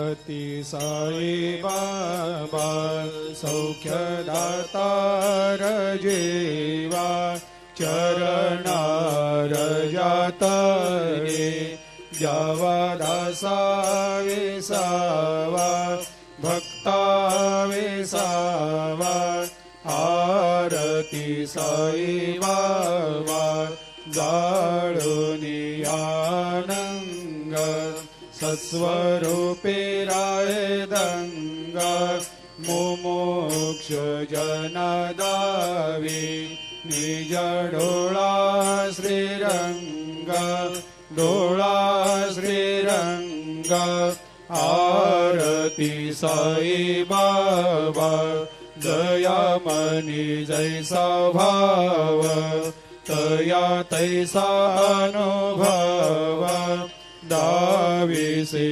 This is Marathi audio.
ती साई बाबा सौख्यदातार जेवा चरणार जातरे जावा दासा विसावा भक्ता विसावा आरती साई बाबा जाळुनी आनंग सत्स्वरूपे राय दंगा मुमुक्ष जनदावी निज डोळा श्रीरंग डोळा श्रीरंग आरती साई बाबा जया मनी जैसा भाव तया तैसा अनुभव दाविसे